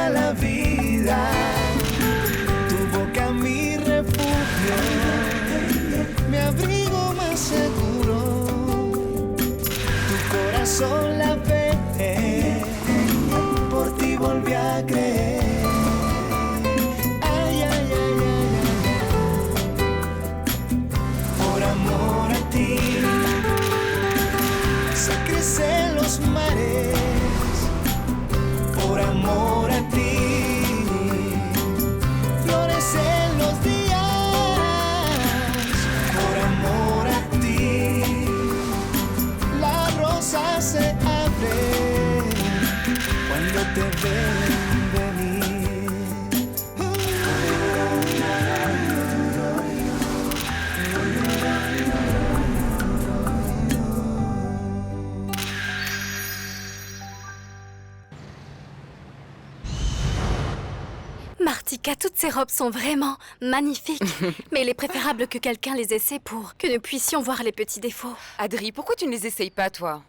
toda la vida. Tu boca mi refugio, mi abrigo más seguro. Tu corazón la ve, por ti volví a creer. Ay, ay, ay, ay, ay. Por amor a ti se crecen los mares. Por amor a ti florecen los días. Por amor a ti la rosa se abre cuando te ven venir. Martika, toutes ces robes sont vraiment magnifiques. Mais il est préférable que quelqu'un les essaie pour que nous puissions voir les petits défauts. Adri, pourquoi tu ne les essayes pas, toi?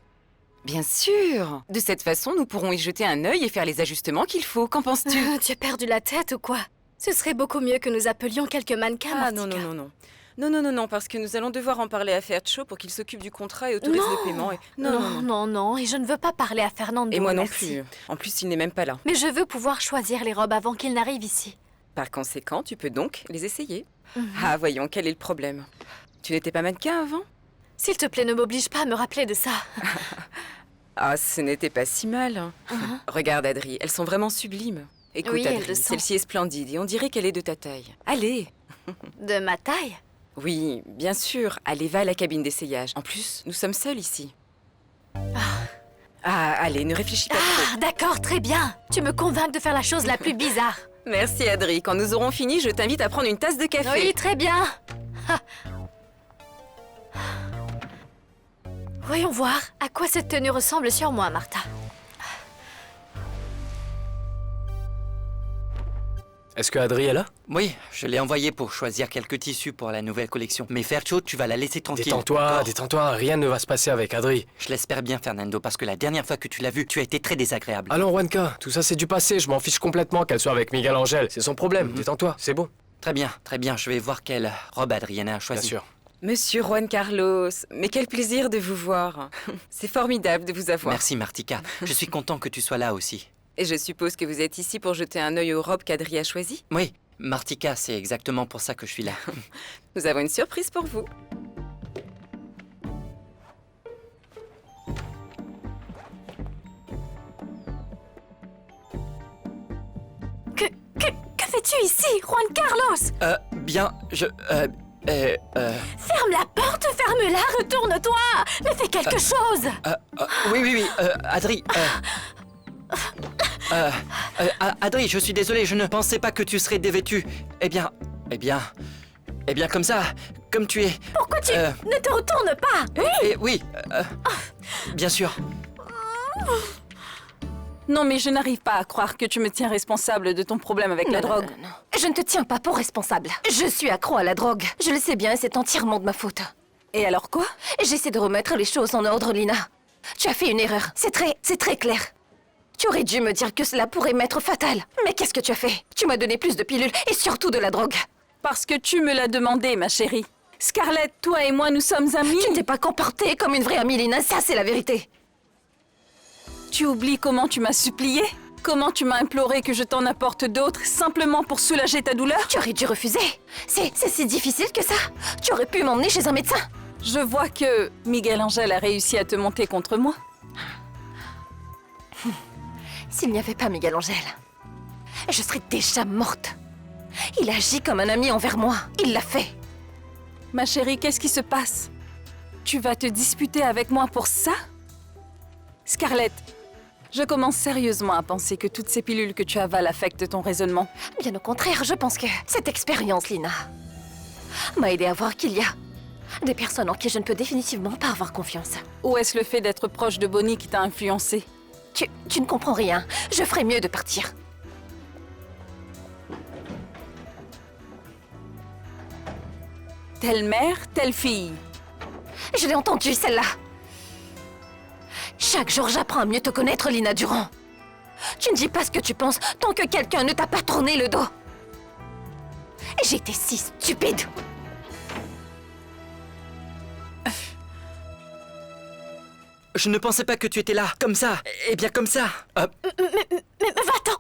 Bien sûr. De cette façon, nous pourrons y jeter un œil et faire les ajustements qu'il faut. Qu'en penses-tu? Tu as perdu la tête ou quoi? Ce serait beaucoup mieux que nous appelions quelques mannequins, Ah Martika. non, parce que nous allons devoir en parler à Fercho pour qu'il s'occupe du contrat et autorise le paiement. Et... Non, et je ne veux pas parler à Fernando. Et moi non merci. plus. En plus, il n'est même pas là. Mais je veux pouvoir choisir les robes avant qu'il n'arrive ici. Par conséquent, tu peux donc les essayer. Ah, voyons, quel est le problème? Tu n'étais pas mannequin avant? S'il te plaît, ne m'oblige pas à me rappeler de ça. Ah, ce n'était pas si mal. Hein. Regarde, Adri, elles sont vraiment sublimes. Écoute, Oui, elles Adri, le sont. celle-ci est splendide et on dirait qu'elle est de ta taille. Allez! De ma taille? Oui, bien sûr. Allez, va à la cabine d'essayage. En plus, nous sommes seuls ici. Ah, allez, ne réfléchis pas trop. Ah, d'accord, très bien. Tu me convaincs de faire la chose la plus bizarre. Merci, Adri. Quand nous aurons fini, je t'invite à prendre une tasse de café. Oui, très bien. Ah. Voyons voir à quoi cette tenue ressemble sur moi, Martha. Est-ce que Adri est là? Oui, je l'ai envoyé pour choisir quelques tissus pour la nouvelle collection. Mais Fercho, tu vas la laisser tranquille. Détends-toi, détends-toi, rien ne va se passer avec Adri. Je l'espère bien, Fernando, parce que la dernière fois que tu l'as vue, tu as été très désagréable. Allons, Juanca, tout ça c'est du passé, je m'en fiche complètement qu'elle soit avec Miguel Angel. C'est son problème, détends-toi, c'est bon. Très bien, je vais voir quelle robe Adriana a choisie. Bien sûr. Monsieur Juan Carlos, mais quel plaisir de vous voir. C'est formidable de vous avoir. Merci, Martika. Je suis content que tu sois là aussi. Et je suppose que vous êtes ici pour jeter un œil aux robes qu'Adri a choisies? Oui, Martika, c'est exactement pour ça que je suis là. Nous avons une surprise pour vous. Que fais-tu ici, Juan Carlos? Bien, Ferme la porte, ferme-la, retourne-toi. Mais fais quelque chose. oui, Adri, Adri, je suis désolé, je ne pensais pas que tu serais dévêtue. Eh bien, comme ça, comme tu es... Pourquoi tu ne te retournes pas? Oui, bien sûr. Non, mais je n'arrive pas à croire que tu me tiens responsable de ton problème avec la drogue. Non. Je ne te tiens pas pour responsable. Je suis accro à la drogue. Je le sais bien et c'est entièrement de ma faute. Et alors quoi? J'essaie de remettre les choses en ordre, Lina. Tu as fait une erreur. C'est très clair. Tu aurais dû me dire que cela pourrait m'être fatal. Mais qu'est-ce que tu as fait? Tu m'as donné plus de pilules et surtout de la drogue. Parce que tu me l'as demandé, ma chérie. Scarlett, toi et moi, nous sommes amis. Tu ne t'es pas comportée comme une vraie amie, Lina. Ça, c'est la vérité. Tu oublies comment tu m'as supplié? Comment tu m'as imploré que je t'en apporte d'autres simplement pour soulager ta douleur? Tu aurais dû refuser. C'est si difficile que ça. Tu aurais pu m'emmener chez un médecin. Je vois que Miguel Angel a réussi à te monter contre moi. S'il n'y avait pas Miguel Angel, je serais déjà morte. Il agit comme un ami envers moi. Il l'a fait. Ma chérie, qu'est-ce qui se passe? Tu vas te disputer avec moi pour ça? Scarlett, je commence sérieusement à penser que toutes ces pilules que tu avales affectent ton raisonnement. Bien au contraire, je pense que cette expérience, Lina, m'a aidé à voir qu'il y a des personnes en qui je ne peux définitivement pas avoir confiance. Ou est-ce le fait d'être proche de Bonnie qui t'a influencé? Tu ne comprends rien. Je ferais mieux de partir. Telle mère, telle fille. Je l'ai entendue, celle-là. Chaque jour, j'apprends à mieux te connaître, Lina Durand. Tu ne dis pas ce que tu penses tant que quelqu'un ne t'a pas tourné le dos. J'étais si stupide. Je ne pensais pas que tu étais là, comme ça. Eh bien, comme ça. Mais va-t'en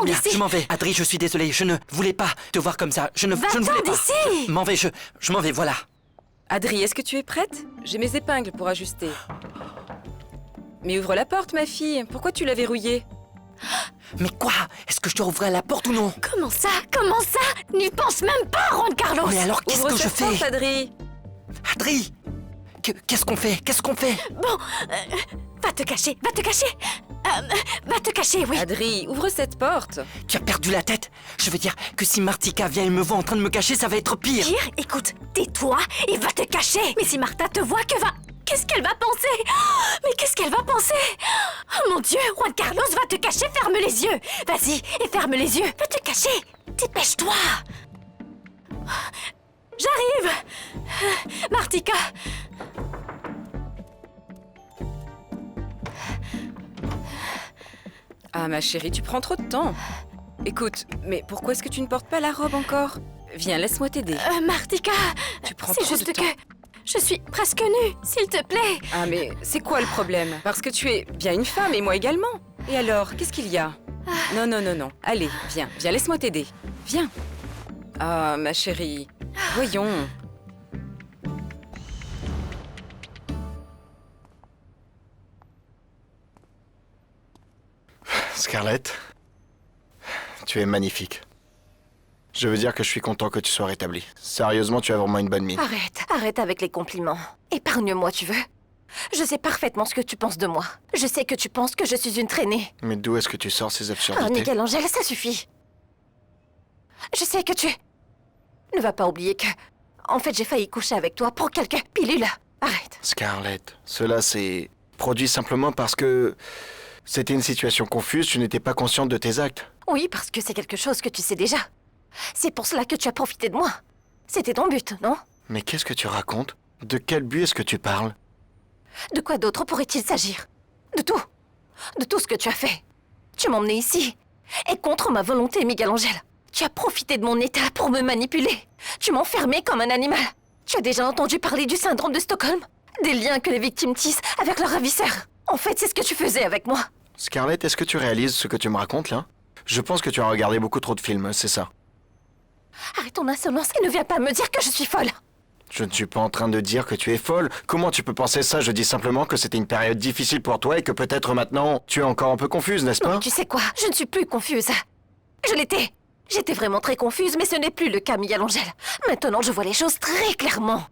Bien, d'ici. je m'en vais. Adri, je suis désolé. Je ne voulais pas te voir comme ça. Je ne voulais Va-t'en pas. d'ici. Je m'en vais, je m'en vais, voilà. Adri, est-ce que tu es prête? J'ai mes épingles pour ajuster. Mais ouvre la porte, ma fille. Pourquoi tu l'as verrouillée? Mais quoi? Est-ce que je dois ouvrir la porte ou non? Comment ça? N'y pense même pas, Juan Carlos. Mais alors, qu'est-ce Ouvre que je cette porte, fais? Adri. Adri! Qu'est-ce qu'on fait? Qu'est-ce qu'on fait? Bon, va te cacher. Va te cacher, oui. Adri, ouvre cette porte. Tu as perdu la tête? Je veux dire que si Martika vient et me voit en train de me cacher, ça va être pire. Pire, écoute, tais-toi et va te cacher. Mais si Martha te voit, qu'est-ce qu'elle va penser? Oh, mais qu'est-ce qu'elle va penser? Oh mon Dieu, Juan Carlos, va te cacher, ferme les yeux. Vas-y, et ferme les yeux. Va te cacher. Dépêche-toi. J'arrive. Martika. Ah, ma chérie, tu prends trop de temps. Écoute, mais pourquoi est-ce que tu ne portes pas la robe encore? Viens, laisse-moi t'aider. Martika. Tu prends C'est trop de juste temps. que je suis presque nue, s'il te plaît. Ah, mais c'est quoi le problème? Parce que tu es bien une femme et moi également. Et alors, qu'est-ce qu'il y a? Non, non, non, non. Allez, viens, laisse-moi t'aider. Viens. Ah, ma chérie. Voyons. Scarlett, tu es magnifique. Je veux dire que je suis content que tu sois rétablie. Sérieusement, tu as vraiment une bonne mine. Arrête avec les compliments. Épargne-moi, tu veux? Je sais parfaitement ce que tu penses de moi. Je sais que tu penses que je suis une traînée. Mais d'où est-ce que tu sors ces Ah, absurdités? Miguel Angel, ça suffit. Je sais que tu... Ne va pas oublier que... En fait, j'ai failli coucher avec toi pour quelques pilules. Arrête. Scarlett, cela s'est produit simplement parce que c'était une situation confuse, tu n'étais pas consciente de tes actes. Oui, parce que c'est quelque chose que tu sais déjà. C'est pour cela que tu as profité de moi. C'était ton but, non? Mais qu'est-ce que tu racontes? De quel but est-ce que tu parles? De quoi d'autre pourrait-il s'agir? De tout. De tout ce que tu as fait. Tu m'as emmené ici. Et contre ma volonté, Miguel Angel. Tu as profité de mon état pour me manipuler. Tu m'as enfermé comme un animal. Tu as déjà entendu parler du syndrome de Stockholm? Des liens que les victimes tissent avec leurs ravisseurs. En fait, c'est ce que tu faisais avec moi. Scarlett, est-ce que tu réalises ce que tu me racontes là? Je pense que tu as regardé beaucoup trop de films, c'est ça. Arrête ton insolence et ne viens pas me dire que je suis folle. Je ne suis pas en train de dire que tu es folle. Comment tu peux penser ça? Je dis simplement que c'était une période difficile pour toi et que peut-être maintenant tu es encore un peu confuse, n'est-ce Non, pas? mais tu sais quoi? Je ne suis plus confuse. Je l'étais. J'étais vraiment très confuse, mais ce n'est plus le cas, Miguel Angel. Maintenant, je vois les choses très clairement.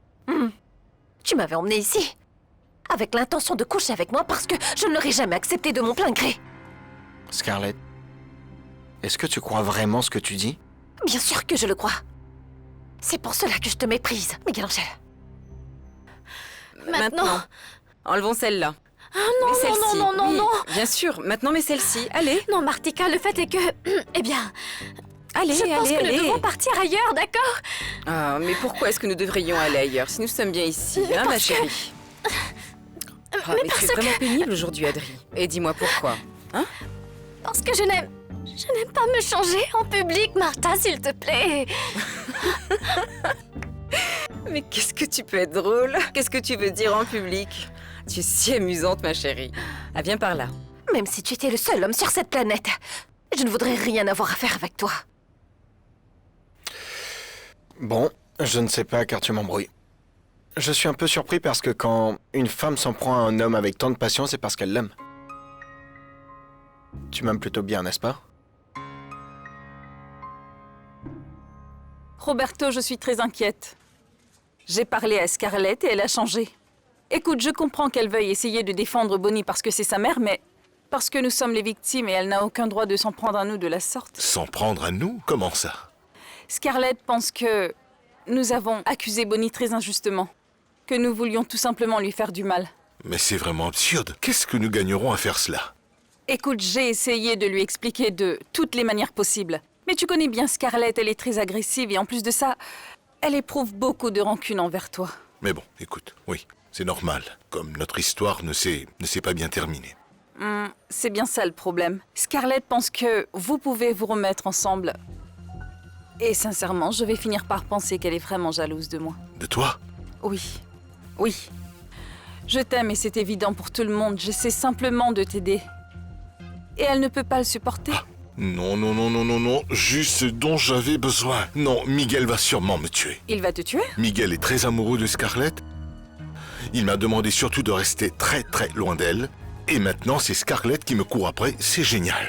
Tu m'avais emmené ici, avec l'intention de coucher avec moi parce que je ne l'aurais jamais accepté de mon plein gré. Scarlett, est-ce que tu crois vraiment ce que tu dis? Bien sûr que je le crois. C'est pour cela que je te méprise, Miguel Angel. Maintenant. Enlevons celle-là. Ah non, Mais non, celle-ci. non, non, Oui, non. Bien sûr, maintenant mais celle-ci. Allez, Non, Martika, le fait est que... Eh bien, allez, je pense allez, que allez. nous devons partir ailleurs, d'accord? Ah, mais pourquoi est-ce que nous devrions aller ailleurs si nous sommes bien ici, Mais hein, ma parce que- chérie? Ah, mais tu parce es vraiment pénible aujourd'hui, Adri. Et dis-moi pourquoi. Parce que je n'aime pas me changer en public, Martha, s'il te plaît. Mais qu'est-ce que tu peux être drôle? Qu'est-ce que tu veux dire en public? Tu es si amusante, ma chérie. Ah, viens par là. Même si tu étais le seul homme sur cette planète, je ne voudrais rien avoir à faire avec toi. Bon, je ne sais pas car tu m'embrouilles. Je suis un peu surpris parce que quand une femme s'en prend à un homme avec tant de passion, c'est parce qu'elle l'aime. Tu m'aimes plutôt bien, n'est-ce pas? Roberto, je suis très inquiète. J'ai parlé à Scarlett et elle a changé. Écoute, je comprends qu'elle veuille essayer de défendre Bonnie parce que c'est sa mère, mais parce que nous sommes les victimes et elle n'a aucun droit de s'en prendre à nous de la sorte. S'en prendre à nous? Comment ça? Scarlett pense que nous avons accusé Bonnie très injustement, que nous voulions tout simplement lui faire du mal. Mais c'est vraiment absurde. Qu'est-ce que nous gagnerons à faire cela? Écoute, j'ai essayé de lui expliquer de toutes les manières possibles. Mais tu connais bien Scarlett, elle est très agressive et en plus de ça, elle éprouve beaucoup de rancune envers toi. Mais bon, écoute, oui, c'est normal. Comme notre histoire ne s'est pas bien terminée. C'est bien ça le problème. Scarlett pense que vous pouvez vous remettre ensemble. Et sincèrement, je vais finir par penser qu'elle est vraiment jalouse de moi. De toi? Oui, oui. Je t'aime et c'est évident pour tout le monde. J'essaie simplement de t'aider. Et elle ne peut pas le supporter. Non, non, non, non, non, non. Juste ce dont j'avais besoin. Non, Miguel va sûrement me tuer. Il va te tuer? Miguel est très amoureux de Scarlett. Il m'a demandé surtout de rester très très loin d'elle. Et maintenant, c'est Scarlett qui me court après. C'est génial.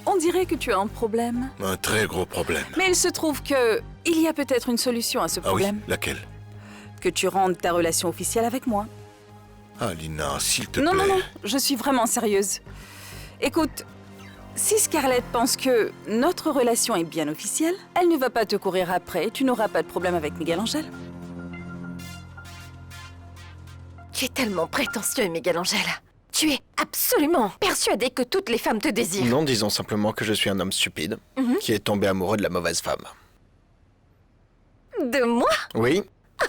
On dirait que tu as un problème. Un très gros problème. Mais il se trouve que il y a peut-être une solution à ce Ah oui, problème. laquelle? Que tu rendes ta relation officielle avec moi. Ah, Lina, s'il te Non, plaît. non, non, je suis vraiment sérieuse. Écoute, si Scarlett pense que notre relation est bien officielle, elle ne va pas te courir après et tu n'auras pas de problème avec Miguel Angel. Tu es tellement prétentieux, Miguel Angel. Tu es absolument persuadé que toutes les femmes te désirent. Non, disons simplement que je suis un homme stupide qui est tombé amoureux de la mauvaise femme. De moi? Oui,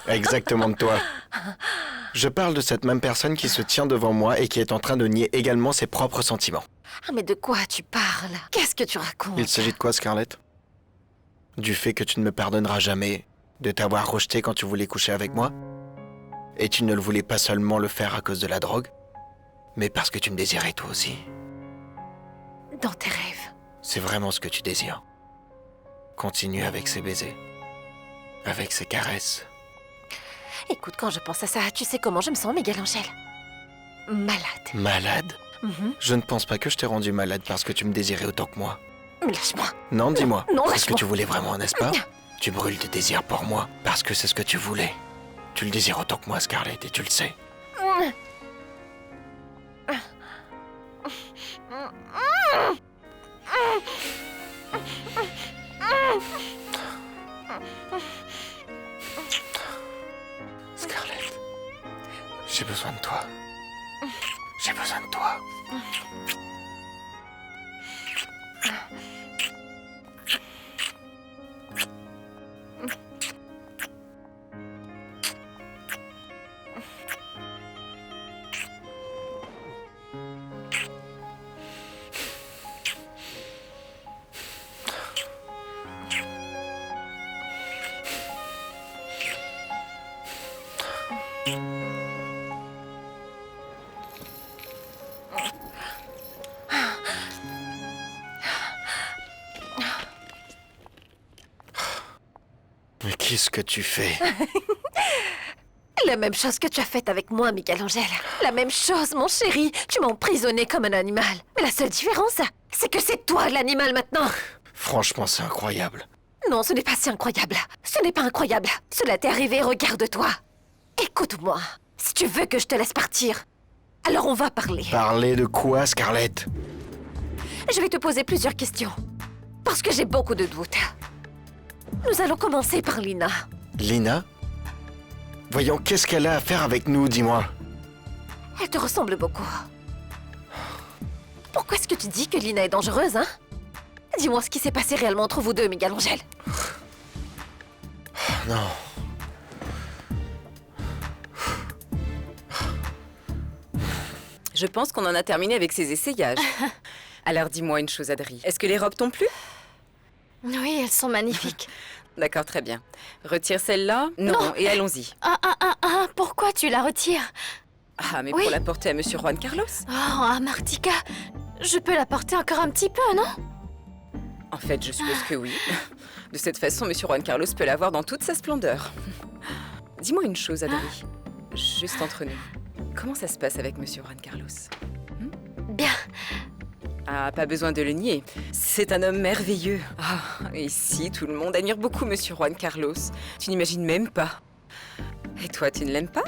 exactement de toi. Je parle de cette même personne qui se tient devant moi et qui est en train de nier également ses propres sentiments. Ah, mais de quoi tu parles? Qu'est-ce que tu racontes? Il s'agit de quoi, Scarlett? Du fait que tu ne me pardonneras jamais de t'avoir rejeté quand tu voulais coucher avec moi? Et tu ne le voulais pas seulement le faire à cause de la drogue, mais parce que tu me désirais toi aussi. Dans tes rêves. C'est vraiment ce que tu désires. Continue avec ces baisers, avec ces caresses. Écoute, quand je pense à ça, tu sais comment je me sens, Miguel Angel? Malade. Malade? Mhm. Je ne pense pas que je t'ai rendu malade parce que tu me désirais autant que moi. Lâche-moi. Non, dis-moi. Non, C'est ce que lâche-moi. tu voulais vraiment, n'est-ce pas? Tu brûles de désir pour moi parce que c'est ce que tu voulais. Tu le désires autant que moi, Scarlett, et tu le sais. Scarlett, j'ai besoin de toi. J'ai besoin de toi. Mais qu'est-ce que tu fais? La même chose que tu as faite avec moi, Miguel Angel. La même chose, mon chéri. Tu m'as emprisonné comme un animal. Mais la seule différence, c'est que c'est toi l'animal maintenant. Franchement, c'est incroyable. Non, ce n'est pas si incroyable. Ce n'est pas incroyable. Cela t'est arrivé, regarde-toi. Écoute-moi. Si tu veux que je te laisse partir, alors on va parler. Parler de quoi, Scarlett? Je vais te poser plusieurs questions. Parce que j'ai beaucoup de doutes. Nous allons commencer par Lina. Lina? Voyons, qu'est-ce qu'elle a à faire avec nous, dis-moi. Elle te ressemble beaucoup. Pourquoi est-ce que tu dis que Lina est dangereuse, hein? Dis-moi ce qui s'est passé réellement entre vous deux, Miguel Angel. Non. Je pense qu'on en a terminé avec ces essayages. Alors dis-moi une chose, Adri. Est-ce que les robes t'ont plu? Oui, elles sont magnifiques. D'accord, très bien. Retire celle-là. Non, et allons-y. Pourquoi tu la retires? Ah, mais Oui. pour la porter à Monsieur Juan Carlos? Oh, Martika, je peux la porter encore un petit peu, non? En fait, je suppose que oui. De cette façon, Monsieur Juan Carlos peut la voir dans toute sa splendeur. Dis-moi une chose, Adri. Juste entre nous. Comment ça se passe avec Monsieur Juan Carlos? Bien. Ah, pas besoin de le nier. C'est un homme merveilleux. Ah, ici, tout le monde admire beaucoup Monsieur Juan Carlos. Tu n'imagines même pas. Et toi, tu ne l'aimes pas?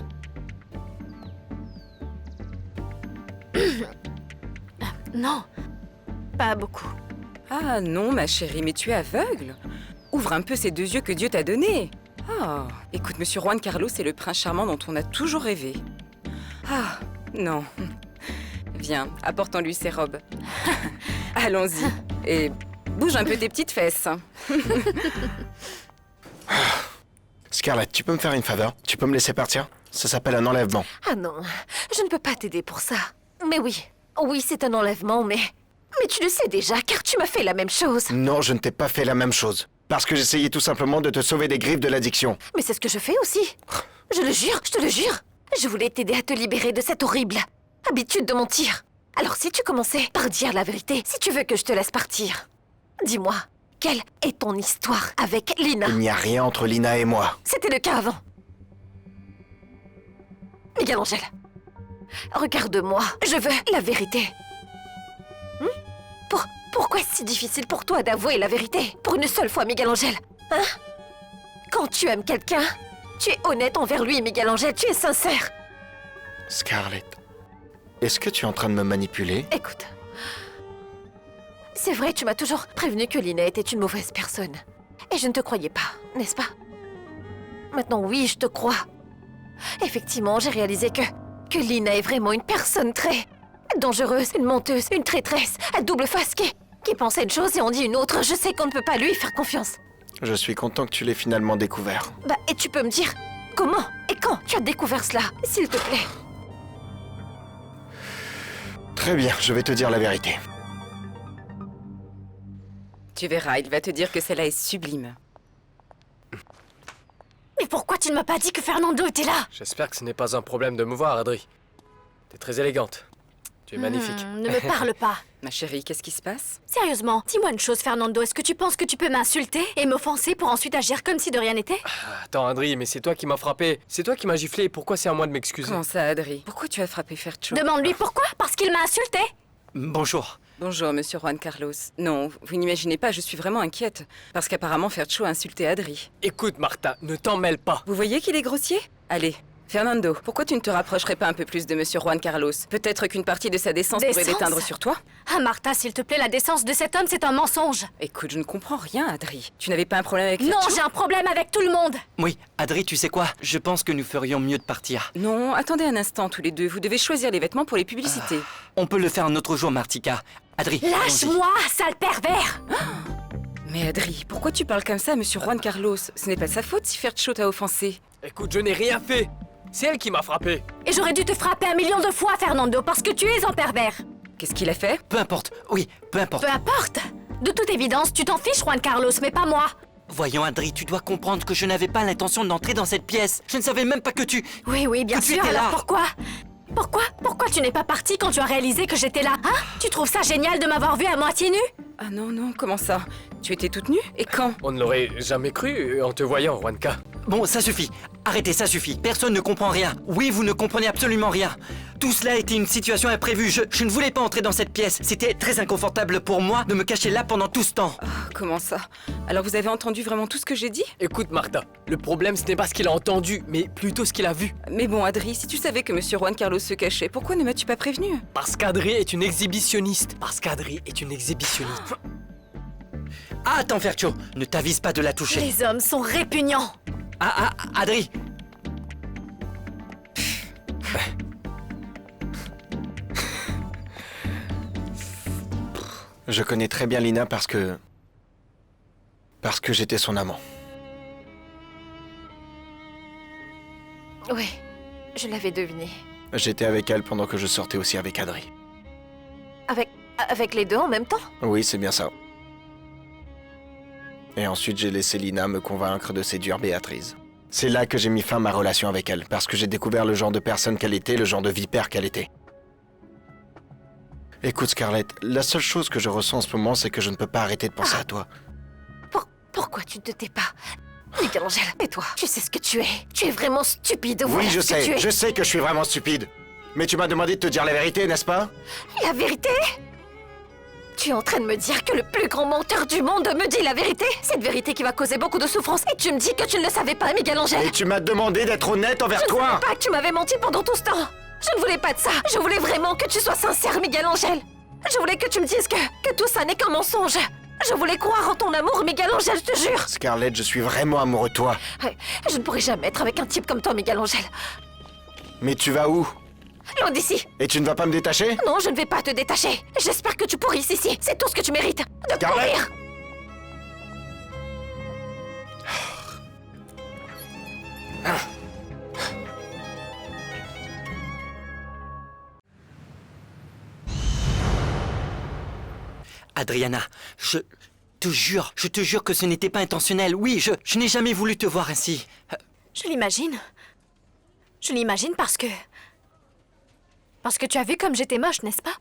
Non, pas beaucoup. Ah non, ma chérie, mais tu es aveugle. Ouvre un peu ces deux yeux que Dieu t'a donnés. Ah, écoute, Monsieur Juan Carlos est le prince charmant dont on a toujours rêvé. Ah, non. Viens, apportons-lui ses robes. Allons-y. Et bouge un peu tes petites fesses. Scarlett, tu peux me faire une faveur? Tu peux me laisser partir? Ça s'appelle un enlèvement. Ah non, je ne peux pas t'aider pour ça. Mais oui, Oui, c'est un enlèvement, mais... Mais tu le sais déjà, car tu m'as fait la même chose. Non, je ne t'ai pas fait la même chose. Parce que j'essayais tout simplement de te sauver des griffes de l'addiction. Mais c'est ce que je fais aussi. Je le jure, je te le jure. Je voulais t'aider à te libérer de cette horrible habitude de mentir. Alors si tu commençais par dire la vérité, si tu veux que je te laisse partir, dis-moi, quelle est ton histoire avec Lina? Il n'y a rien entre Lina et moi. C'était le cas avant. Miguel Angel, regarde-moi, je veux la vérité. Pourquoi est-ce si difficile pour toi d'avouer la vérité? Pour une seule fois, Miguel Angel. Hein? Quand tu aimes quelqu'un, tu es honnête envers lui, Miguel Angel, tu es sincère. Scarlett, est-ce que tu es en train de me manipuler? Écoute, c'est vrai, tu m'as toujours prévenu que Lina était une mauvaise personne. Et je ne te croyais pas, n'est-ce pas? Maintenant, oui, je te crois. Effectivement, j'ai réalisé que Lina est vraiment une personne très dangereuse, une menteuse, une traîtresse, à double face qui pense à une chose et en dit une autre. Je sais qu'on ne peut pas lui faire confiance. Je suis content que tu l'aies finalement découvert. Bah, et tu peux me dire comment et quand tu as découvert cela, s'il te plaît? Très bien, je vais te dire la vérité. Tu verras, il va te dire que celle-là est sublime. Mais pourquoi tu ne m'as pas dit que Fernando était là? J'espère que ce n'est pas un problème de me voir, Adri. T'es très élégante. Tu es magnifique. Ne me parle pas. Ma chérie, qu'est-ce qui se passe? Sérieusement, dis-moi une chose, Fernando. Est-ce que tu penses que tu peux m'insulter et m'offenser pour ensuite agir comme si de rien n'était? Attends, Adri, mais c'est toi qui m'as frappé. C'est toi qui m'as giflé. Pourquoi c'est à moi de m'excuser? Comment ça, Adri? Pourquoi tu as frappé Fercho? Demande-lui pourquoi. Parce qu'il m'a insulté. Bonjour. Bonjour, monsieur Juan Carlos. Non, vous n'imaginez pas, je suis vraiment inquiète. Parce qu'apparemment, Fercho a insulté Adri. Écoute, Martha, ne t'en mêle pas. Vous voyez qu'il est grossier? Allez, Fernando, pourquoi tu ne te rapprocherais pas un peu plus de monsieur Juan Carlos? Peut-être qu'une partie de sa décence pourrait Décence? déteindre sur toi? Ah, Martha, s'il te plaît, la décence de cet homme, c'est un mensonge. Écoute, je ne comprends rien, Adri. Tu n'avais pas un problème avec Non, Fercho? j'ai un problème avec tout le monde. Oui, Adri, tu sais quoi? Je pense que nous ferions mieux de partir. Non, attendez un instant, tous les deux. Vous devez choisir les vêtements pour les publicités. On peut le faire un autre jour, Martika. Adri, allons-y. Lâche-moi, sale pervers. Mais Adri, pourquoi tu parles comme ça à monsieur Juan Carlos? Ce n'est pas sa faute si Fercho t'a offensé. Écoute, je n'ai rien fait. C'est elle qui m'a frappé. Et j'aurais dû te frapper 1 million de fois, Fernando, parce que tu es un pervers. Qu'est-ce qu'il a fait? Peu importe, oui, peu importe. Peu importe. De toute évidence, tu t'en fiches, Juan Carlos, mais pas moi. Voyons, Adri, tu dois comprendre que je n'avais pas l'intention d'entrer dans cette pièce. Je ne savais même pas que tu... Oui, bien Que tu sûr, étais alors là. Pourquoi tu n'es pas parti quand tu as réalisé que j'étais là, hein? Tu trouves ça génial de m'avoir vue à moitié nue? Ah non, comment ça? Tu étais toute nue? Et quand? On ne l'aurait jamais cru en te voyant, Juanca. Bon, ça suffit. Arrêtez, ça suffit. Personne ne comprend rien. Oui, vous ne comprenez absolument rien. Tout cela était une situation imprévue. Je ne voulais pas entrer dans cette pièce. C'était très inconfortable pour moi de me cacher là pendant tout ce temps. Ah, comment ça? Alors vous avez entendu vraiment tout ce que j'ai dit? Écoute, Martha, le problème ce n'est pas ce qu'il a entendu, mais plutôt ce qu'il a vu. Mais bon, Adri, si tu savais que monsieur Juan Carlos se cachait, pourquoi ne m'as-tu pas prévenu? Parce qu'Adri est une exhibitionniste. Parce qu'Adri est une exhibitionniste. Ah, attends, Fercho, ne t'avise pas de la toucher. Les hommes sont répugnants. Ah, Adri. Je connais très bien Lina parce que j'étais son amant. Oui, je l'avais deviné. J'étais avec elle pendant que je sortais aussi avec Adri. Avec les deux en même temps? Oui, c'est bien ça. Et ensuite, j'ai laissé Lina me convaincre de séduire Béatrice. C'est là que j'ai mis fin à ma relation avec elle, parce que j'ai découvert le genre de personne qu'elle était, le genre de vipère qu'elle était. Écoute, Scarlett, la seule chose que je ressens en ce moment, c'est que je ne peux pas arrêter de penser à toi. Pourquoi tu ne te tais pas? Miguel Angel, et toi, tu sais ce que tu es. Tu es vraiment stupide, voilà Oui, je ce que tu sais, es. je sais que je suis vraiment stupide. Mais tu m'as demandé de te dire la vérité, n'est-ce pas? La vérité? Tu es en train de me dire que le plus grand menteur du monde me dit la vérité? Cette vérité qui va causer beaucoup de souffrance. Et tu me dis que tu ne le savais pas, Miguel Angel? Et tu m'as demandé d'être honnête envers Je ne toi. savais pas que tu m'avais menti pendant tout ce temps. Je ne voulais pas de ça. Je voulais vraiment que tu sois sincère, Miguel Angel. Je voulais que tu me dises que tout ça n'est qu'un mensonge. Je voulais croire en ton amour, Miguel Angel, je te jure. Scarlett, je suis vraiment amoureux de toi. Je ne pourrai jamais être avec un type comme toi, Miguel Angel. Mais tu vas où? Loin d'ici. Et tu ne vas pas me détacher? Non, je ne vais pas te détacher. J'espère que tu pourrisses ici. C'est tout ce que tu mérites. De Scarlett! pourrir. Adriana, je te jure que ce n'était pas intentionnel. Oui, je n'ai jamais voulu te voir ainsi. Je l'imagine. Je l'imagine parce que tu as vu comme j'étais moche, n'est-ce pas?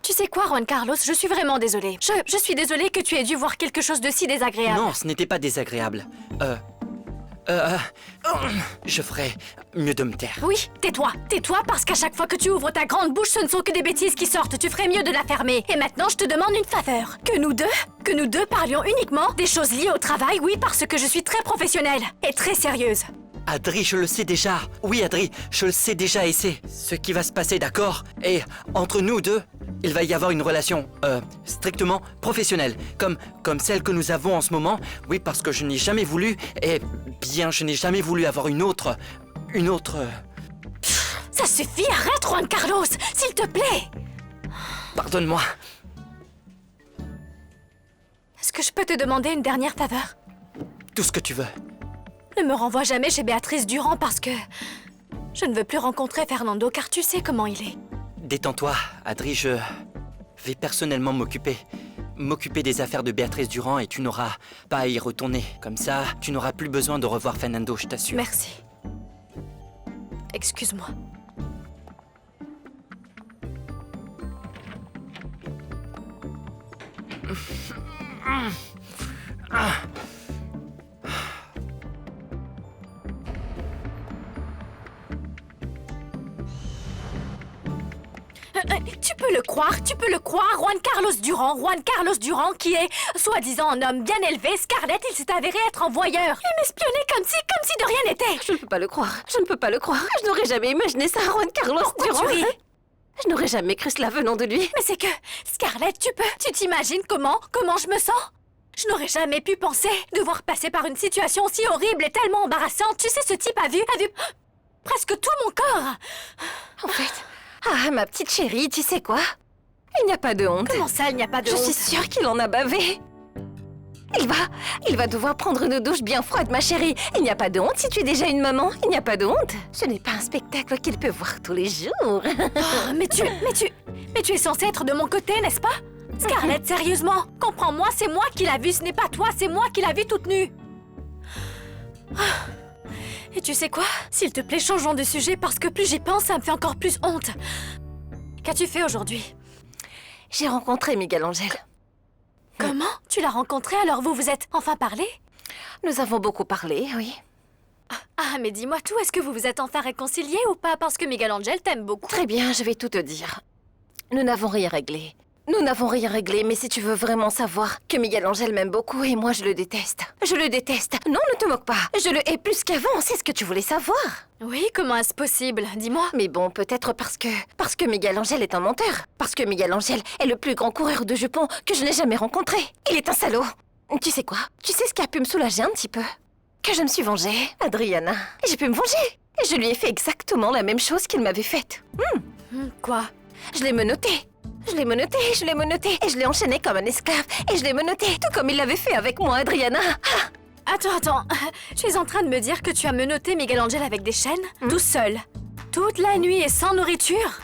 Tu sais quoi, Juan Carlos, je suis vraiment désolée. Je suis désolée que tu aies dû voir quelque chose de si désagréable. Non, ce n'était pas désagréable. Je ferais mieux de me taire. Oui, tais-toi. Tais-toi parce qu'à chaque fois que tu ouvres ta grande bouche, ce ne sont que des bêtises qui sortent. Tu ferais mieux de la fermer. Et maintenant, je te demande une faveur. Que nous deux parlions uniquement des choses liées au travail, oui, parce que je suis très professionnelle et très sérieuse. Adri, je le sais déjà. Oui, Adri, je le sais déjà et c'est ce qui va se passer, d'accord? Et entre nous deux, il va y avoir une relation, strictement professionnelle. Comme celle que nous avons en ce moment. Oui, parce que je n'ai jamais voulu, et bien, je n'ai jamais voulu avoir une autre... Ça suffit, arrête, Juan Carlos, s'il te plaît. Pardonne-moi. Est-ce que je peux te demander une dernière faveur? Tout ce que tu veux. Ne me renvoie jamais chez Béatrice Durand parce que je ne veux plus rencontrer Fernando car tu sais comment il est. Détends-toi, Adri, je vais personnellement m'occuper des affaires de Béatrice Durand et tu n'auras pas à y retourner. Comme ça, tu n'auras plus besoin de revoir Fernando, je t'assure. Merci. Excuse-moi. Tu peux le croire, Juan Carlos Durand qui est, soi-disant, un homme bien élevé, Scarlett, il s'est avéré être un voyeur. Il m'espionnait comme si de rien n'était. Je ne peux pas le croire. Je ne peux pas le croire. Je n'aurais jamais imaginé ça, Juan Carlos Durand. Tu ris? Je n'aurais jamais cru cela venant de lui. Mais c'est que, Scarlett, tu t'imagines comment je me sens? Je n'aurais jamais pu penser devoir passer par une situation si horrible et tellement embarrassante. Tu sais, ce type a vu presque tout mon corps. En fait, ma petite chérie, tu sais quoi? Il n'y a pas de honte. Comment ça, il n'y a pas de honte? Je suis sûre qu'il en a bavé. Il va devoir prendre une douche bien froide, ma chérie. Il n'y a pas de honte si tu es déjà une maman. Il n'y a pas de honte. Ce n'est pas un spectacle qu'il peut voir tous les jours. Oh, mais tu es censée être de mon côté, n'est-ce pas? Scarlett, sérieusement, comprends-moi, c'est moi qui l'a vue, ce n'est pas toi, c'est moi qui l'a vue toute nue. Et tu sais quoi? S'il te plaît, changeons de sujet parce que plus j'y pense, ça me fait encore plus honte. Qu'as-tu fait aujourd'hui? J'ai rencontré Miguel Angel. Comment? Tu l'as rencontré alors vous vous êtes enfin parlé? Nous avons beaucoup parlé, oui. Ah, mais dis-moi tout, est-ce que vous vous êtes enfin réconciliés ou pas? Parce que Miguel Angel t'aime beaucoup. Très bien, je vais tout te dire. Nous n'avons rien réglé. Nous n'avons rien réglé, mais si tu veux vraiment savoir que Miguel Angel m'aime beaucoup et moi je le déteste. Je le déteste. Non, ne te moque pas. Je le hais plus qu'avant, c'est ce que tu voulais savoir. Oui, comment est-ce possible? Dis-moi. Mais bon, peut-être parce que Miguel Angel est un menteur. Parce que Miguel Angel est le plus grand coureur de jupons que je n'ai jamais rencontré. Il est un salaud. Tu sais quoi? Tu sais ce qui a pu me soulager un petit peu? Que je me suis vengée, Adriana. Et j'ai pu me venger. Et je lui ai fait exactement la même chose qu'il m'avait faite. Quoi? Je l'ai menotté. Je l'ai menotté, et je l'ai enchaîné comme un esclave, et je l'ai menotté, tout comme il l'avait fait avec moi, Adriana. Attends, tu es en train de me dire que tu as menotté Miguel Angel avec des chaînes, tout seul, toute la nuit et sans nourriture?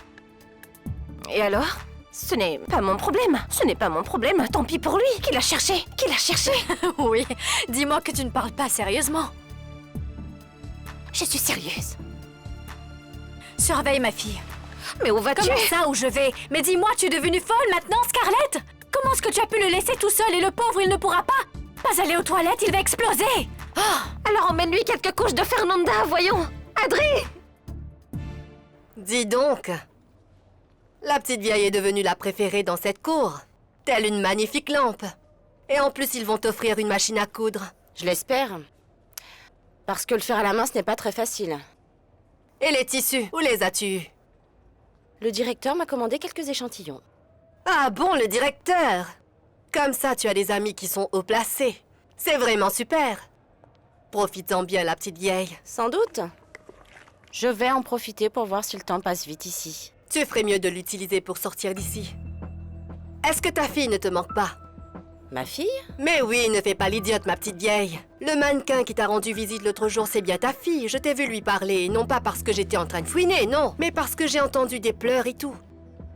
Et alors? Ce n'est pas mon problème, tant pis pour lui, qu'il a cherché. Oui, dis-moi que tu ne parles pas sérieusement. Je suis sérieuse. Surveille ma fille. Mais où vas-tu? Comment ça, où je vais? Mais dis-moi, tu es devenue folle maintenant, Scarlett? Comment est-ce que tu as pu le laisser tout seul et le pauvre, il ne pourra pas aller aux toilettes, il va exploser! Alors emmène-lui quelques couches de Fernanda, voyons! Adri! Dis donc! La petite vieille est devenue la préférée dans cette cour. Telle une magnifique lampe. Et en plus, ils vont t'offrir une machine à coudre. Je l'espère. Parce que le faire à la main, ce n'est pas très facile. Et les tissus, où les as-tu eus? Le directeur m'a commandé quelques échantillons. Ah bon, le directeur! Comme ça, tu as des amis qui sont haut placés. C'est vraiment super. Profites-en bien, la petite vieille. Sans doute. Je vais en profiter pour voir si le temps passe vite ici. Tu ferais mieux de l'utiliser pour sortir d'ici. Est-ce que ta fille ne te manque pas? Ma fille? Mais oui, ne fais pas l'idiote, ma petite vieille. Le mannequin qui t'a rendu visite l'autre jour, c'est bien ta fille. Je t'ai vu lui parler, non pas parce que j'étais en train de fouiner, non, mais parce que j'ai entendu des pleurs et tout.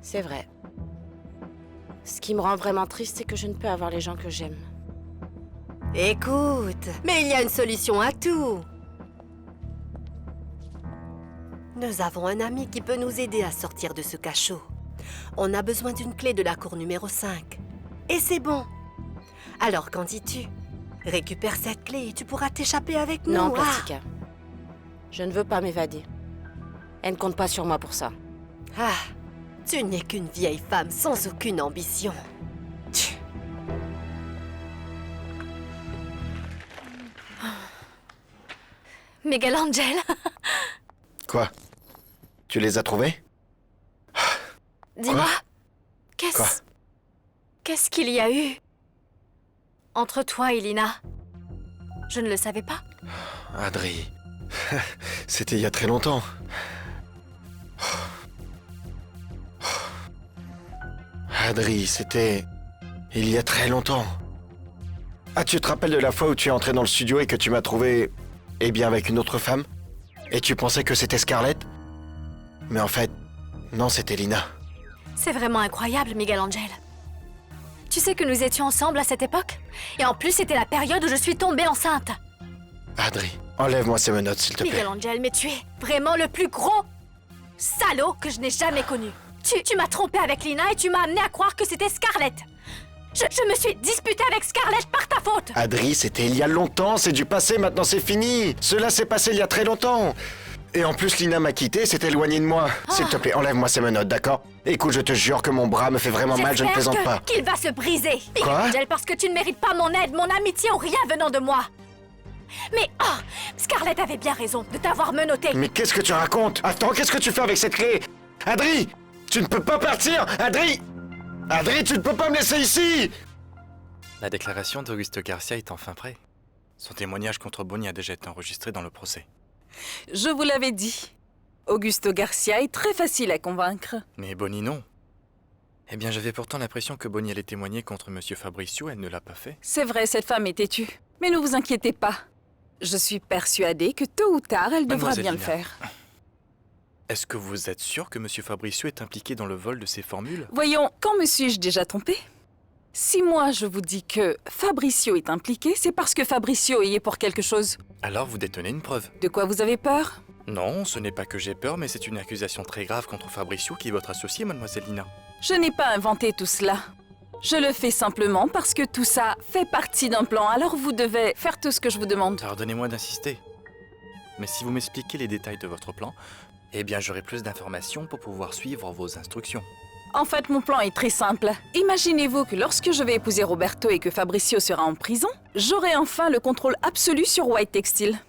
C'est vrai. Ce qui me rend vraiment triste, c'est que je ne peux avoir les gens que j'aime. Écoute, mais il y a une solution à tout. Nous avons un ami qui peut nous aider à sortir de ce cachot. On a besoin d'une clé de la cour numéro 5. Et c'est bon. Alors, qu'en dis-tu? Récupère cette clé et tu pourras t'échapper avec nous. Non, Ah. Plastica. Je ne veux pas m'évader. Elle ne compte pas sur moi pour ça. Ah, tu n'es qu'une vieille femme sans aucune ambition. Tch. Miguel Angel. Quoi? Tu les as trouvés? Dis-moi, Quoi? qu'est-ce qu'il y a eu entre toi et Lina? Je ne le savais pas. Adri, c'était il y a très longtemps. Adri, c'était il y a très longtemps. Ah, tu te rappelles de la fois où tu es entré dans le studio et que tu m'as trouvé, eh bien, avec une autre femme? Et tu pensais que c'était Scarlett? Mais en fait, non, c'était Lina. C'est vraiment incroyable, Miguel Angel. Tu sais que nous étions ensemble à cette époque? Et en plus, c'était la période où je suis tombée enceinte. Adri, enlève-moi ces menottes, s'il te plaît. Miguel Angel, mais tu es vraiment le plus gros salaud que je n'ai jamais connu. Tu m'as trompé avec Lina et tu m'as amené à croire que c'était Scarlett. Je me suis disputée avec Scarlett par ta faute. Adri, c'était il y a longtemps, c'est du passé, maintenant c'est fini. Cela s'est passé il y a très longtemps. Et en plus, Lina m'a quitté, s'est éloignée de moi. S'il te plaît, enlève-moi ces menottes, d'accord? Écoute, je te jure que mon bras me fait vraiment mal, je ne J'espère plaisante pas. qu'il va se briser. Miguel Quoi? Angel, parce que tu ne mérites pas mon aide, mon amitié ou rien venant de moi. Mais Scarlett avait bien raison de t'avoir menotté. Mais qu'est-ce que tu racontes? Attends, qu'est-ce que tu fais avec cette clé? Adri! Tu ne peux pas partir! Adri! Adri, tu ne peux pas me laisser ici! La déclaration d'Augusto Garcia est enfin prête. Son témoignage contre Bonnie a déjà été enregistré dans le procès. Je vous l'avais dit. Augusto Garcia est très facile à convaincre. Mais Bonnie, non. Eh bien, j'avais pourtant l'impression que Bonnie allait témoigner contre Monsieur Fabricio, elle ne l'a pas fait. C'est vrai, cette femme est têtue. Mais ne vous inquiétez pas. Je suis persuadée que tôt ou tard, elle devra Mademoiselle bien le Lina. faire. Est-ce que vous êtes sûr que Monsieur Fabricio est impliqué dans le vol de ces formules? Voyons, quand me suis-je déjà trompée? Si moi je vous dis que Fabricio est impliqué, c'est parce que Fabricio y est pour quelque chose. Alors vous détenez une preuve. De quoi vous avez peur? Non, ce n'est pas que j'ai peur, mais c'est une accusation très grave contre Fabricio qui est votre associé, Mademoiselle Lina. Je n'ai pas inventé tout cela. Je le fais simplement parce que tout ça fait partie d'un plan, alors vous devez faire tout ce que je vous demande. Pardonnez-moi d'insister. Mais si vous m'expliquez les détails de votre plan, eh bien j'aurai plus d'informations pour pouvoir suivre vos instructions. En fait, mon plan est très simple. Imaginez-vous que lorsque je vais épouser Roberto et que Fabricio sera en prison, j'aurai enfin le contrôle absolu sur White Textile.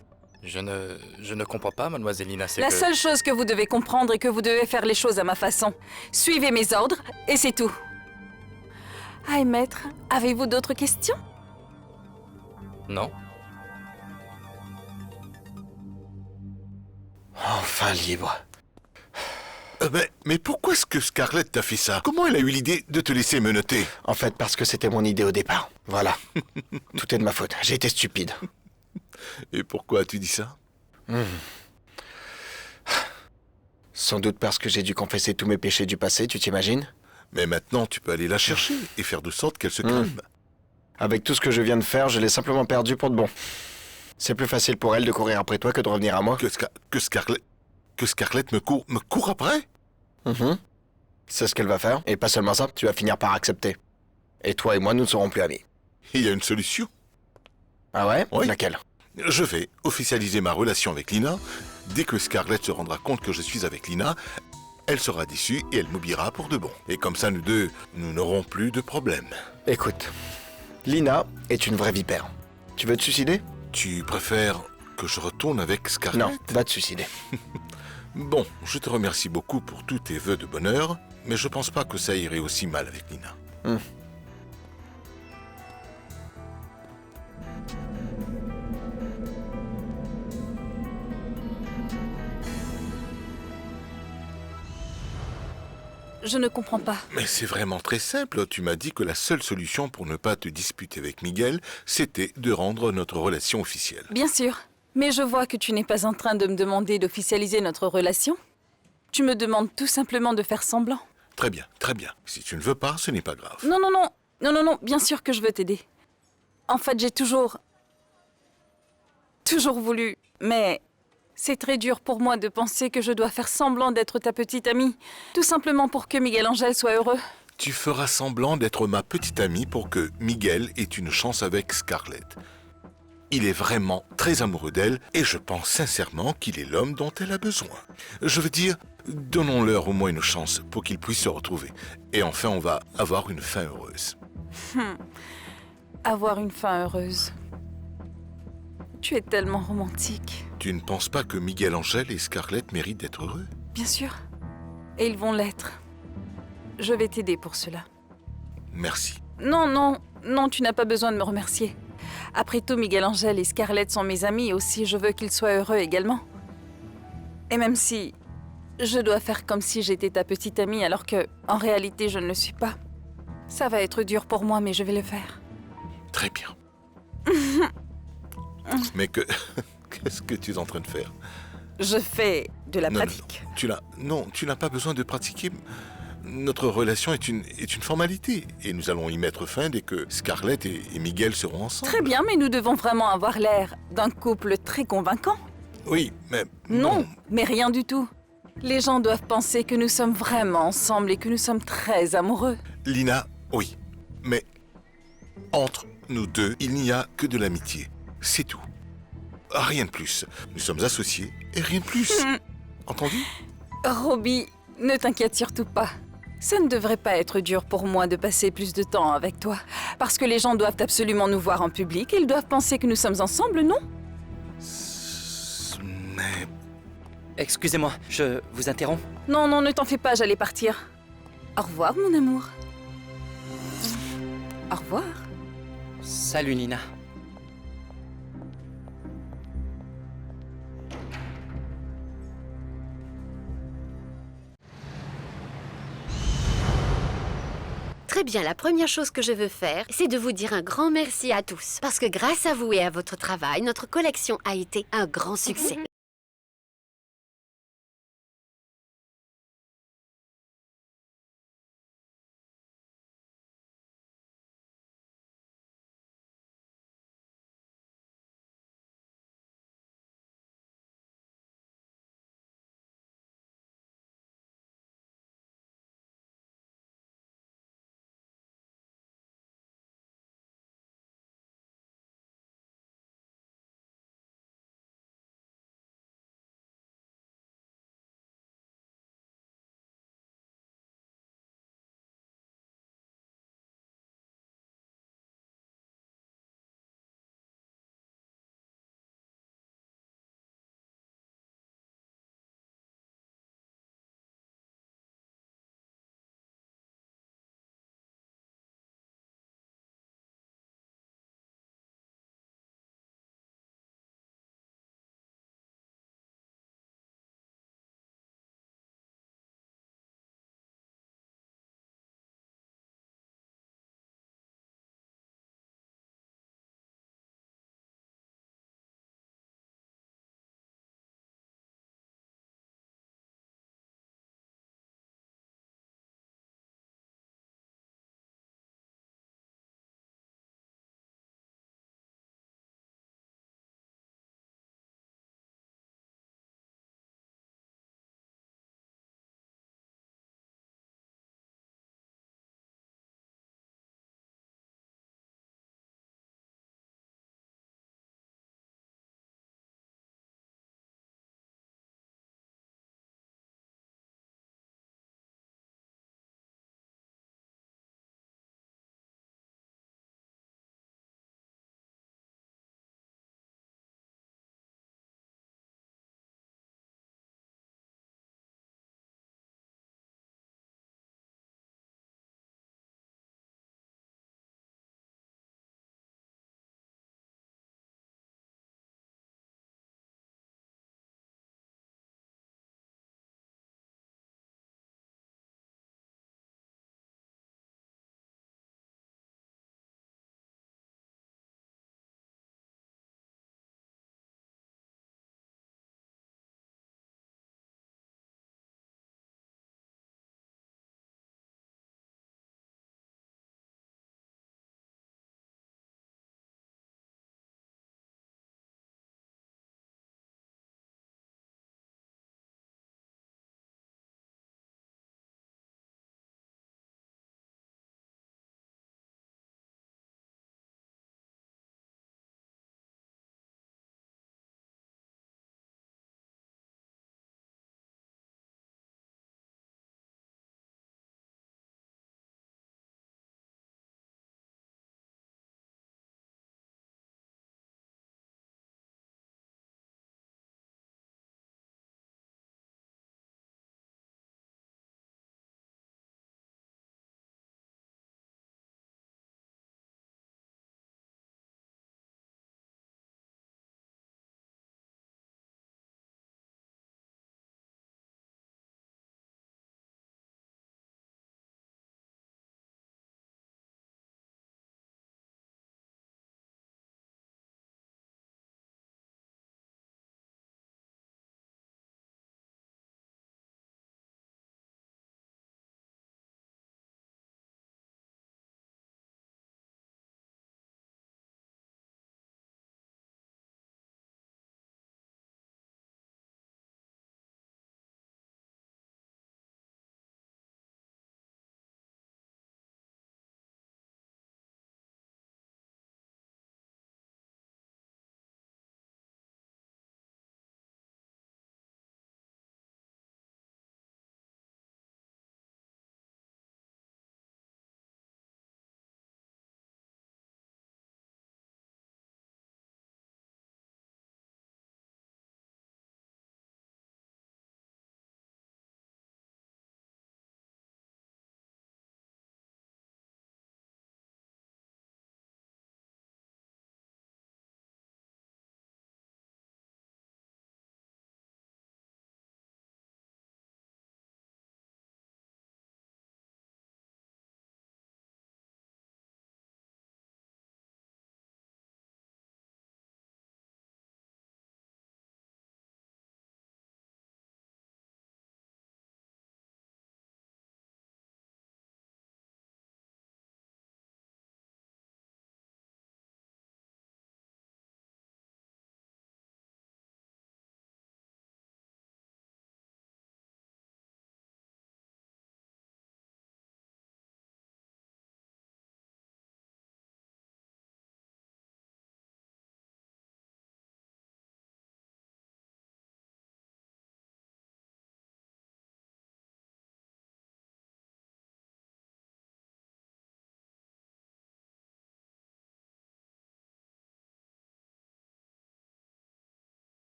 Je ne comprends pas, Mademoiselle Lina, c'est La que... seule chose que vous devez comprendre est que vous devez faire les choses à ma façon. Suivez mes ordres, et c'est tout. Ah, et maître, avez-vous d'autres questions? Non. Enfin libre. Mais pourquoi est-ce que Scarlett t'a fait ça? Comment elle a eu l'idée de te laisser menotter? En fait, parce que c'était mon idée au départ. Voilà. Tout est de ma faute. J'ai été stupide. Et pourquoi as-tu dit ça? Sans doute parce que j'ai dû confesser tous mes péchés du passé, tu t'imagines? Mais maintenant, tu peux aller la chercher et faire de sorte qu'elle se calme. Avec tout ce que je viens de faire, je l'ai simplement perdue pour de bon. C'est plus facile pour elle de courir après toi que de revenir à moi. Que Scarlett me court après? C'est ce qu'elle va faire. Et pas seulement ça, tu vas finir par accepter. Et toi et moi, nous ne serons plus amis. Il y a une solution. Ah ouais? Oui. Laquelle? Je vais officialiser ma relation avec Lina. Dès que Scarlett se rendra compte que je suis avec Lina, elle sera déçue et elle m'oubliera pour de bon. Et comme ça, nous deux, nous n'aurons plus de problème. Écoute, Lina est une vraie vipère. Tu veux te suicider? Tu préfères que je retourne avec Scarlett? Non, va te suicider. Bon, je te remercie beaucoup pour tous tes vœux de bonheur, mais je pense pas que ça irait aussi mal avec Lina. Je ne comprends pas. Mais c'est vraiment très simple. Tu m'as dit que la seule solution pour ne pas te disputer avec Miguel, c'était de rendre notre relation officielle. Bien sûr. Mais je vois que tu n'es pas en train de me demander d'officialiser notre relation. Tu me demandes tout simplement de faire semblant. Très bien, très bien. Si tu ne veux pas, ce n'est pas grave. Non, non, non. Non, non, non. Bien sûr que je veux t'aider. En fait, j'ai toujours voulu. Mais c'est très dur pour moi de penser que je dois faire semblant d'être ta petite amie. Tout simplement pour que Miguel Angel soit heureux. Tu feras semblant d'être ma petite amie pour que Miguel ait une chance avec Scarlett. Il est vraiment très amoureux d'elle et je pense sincèrement qu'il est l'homme dont elle a besoin. Je veux dire, donnons-leur au moins une chance pour qu'ils puissent se retrouver. Et enfin, on va avoir une fin heureuse. Avoir une fin heureuse. Tu es tellement romantique. Tu ne penses pas que Miguel Angel et Scarlett méritent d'être heureux? Bien sûr. Et ils vont l'être. Je vais t'aider pour cela. Merci. Non, non, non, tu n'as pas besoin de me remercier. Après tout, Miguel Angel et Scarlett sont mes amis, aussi je veux qu'ils soient heureux également. Et même si je dois faire comme si j'étais ta petite amie alors que, en réalité, je ne le suis pas. Ça va être dur pour moi, mais je vais le faire. Très bien. Mais qu'est-ce que tu es en train de faire? Je fais de la Non, pratique. Non, tu n'as pas besoin de pratiquer. Notre relation est une formalité. Et nous allons y mettre fin dès que Scarlett et Miguel seront ensemble. Très bien, mais nous devons vraiment avoir l'air d'un couple très convaincant. Oui, mais... Non, mais rien du tout. Les gens doivent penser que nous sommes vraiment ensemble et que nous sommes très amoureux. Lina, oui. Mais entre nous deux, il n'y a que de l'amitié. C'est tout. Rien de plus. Nous sommes associés et rien de plus. Entendu? Robbie, ne t'inquiète surtout pas. Ça ne devrait pas être dur pour moi de passer plus de temps avec toi. Parce que les gens doivent absolument nous voir en public et ils doivent penser que nous sommes ensemble, non? Mais... Excusez-moi, je vous interromps. Non, non, ne t'en fais pas, j'allais partir. Au revoir, mon amour. Au revoir. Salut, Nina. Très bien, la première chose que je veux faire, c'est de vous dire un grand merci à tous. Parce que grâce à vous et à votre travail, notre collection a été un grand succès.